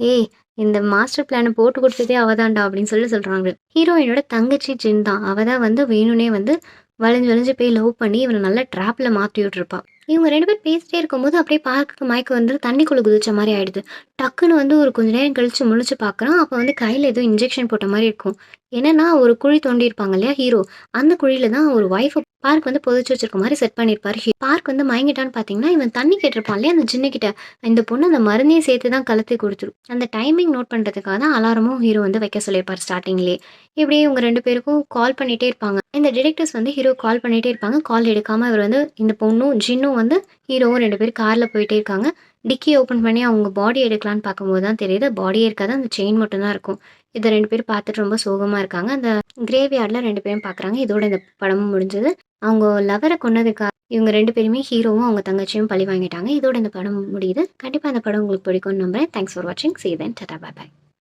ஏய் இந்த மாஸ்டர் பிளான போட்டு குடுத்ததே அவ தான்டா" அப்படின்னு சொல்றாங்க. ஹீரோயினோட தங்கச்சி ஜின் தான். அவ தான் வந்து வேணும்னே வந்து வளைஞ்சு வளைஞ்சு போய் லவ் பண்ணி இவன நல்லா ட்ராப்ல மாட்டி விட்டுருப்பா. இவங்க 2 பேரும் பேசிட்டே இருக்கும்போது அப்படியே பார்க்குக்கு மயக்கம் வந்து தண்ணிக்குள்ள குதிச்ச மாரி ஆயிடுது. டக்குனு வந்து ஒரு கொஞ்ச நேரம் கழிச்சு முழிச்சு பார்க்குறான். அப்ப வந்து கையில ஏதோ இன்ஜெக்ஷன் போட்ட மாரி இருக்கும். என்னன்னா ஒரு குழி தோண்டியிருப்பாங்க இல்லையா ஹீரோ. அந்த குழியில தான் ஒரு ஒய்ஃப பார்க் வந்து புதைச்சு வச்சிருக்க மாரி செட் பண்ணியிருப்பாரு. பார்க் வந்து மயங்கிட்டான்னு பார்த்தீங்கன்னா, இவன் தண்ணி கேட்டிருப்பான் இல்லையா அந்த ஜின்னுகிட்ட. இந்த பொண்ணு அந்த மருந்தையும் சேர்த்து தான் கலத்தி குடுத்துரும். அந்த டைமிங் நோட் பண்றதுக்காக தான் அலாரமும் ஹீரோ வந்து வைக்க சொல்லியிருப்பாரு ஸ்டார்ட்டிங்லயே. இப்படியே இவங்க 2 பேருக்கும் கால் பண்ணிட்டே இருப்பாங்க. இந்த டிடெக்டிவ்ஸ் வந்து ஹீரோக்கு கால் பண்ணிட்டே இருப்பாங்க. கால் எடுக்காம இவர் வந்து இந்த பொண்ணும், ஜின்னும் வந்து ஹீரோவும் 2 பேரும் கார்ல போயிட்டே இருக்காங்க. டிக்கி ஓப்பன் பண்ணி அவங்க பாடி எடுக்கலான்னு பார்க்கும்போது தான் தெரியுது, பாடியே இருக்காது. அந்த செயின் மட்டும் தான் இருக்கும். இத 2 பேரும் பார்த்துட்டு ரொம்ப சோகமா இருக்காங்க. அந்த கிரேவ்யார்ட்ல 2 பேரும் பார்க்குறாங்க. இதோட இந்த படமும் முடிஞ்சது. அவங்க லவ்வர கொன்னதுக்காக இவங்க 2 பேருமே ஹீரோவும், அவங்க தங்கச்சியும் பழி வாங்கிட்டாங்க. இதோட இந்த படம் முடியுது. கண்டிப்பா இந்த படம் உங்களுக்கு பிடிக்கும்னு நம்புறேன். தேங்க்ஸ் ஃபார் வாட்சிங். See you then. Tata bye by.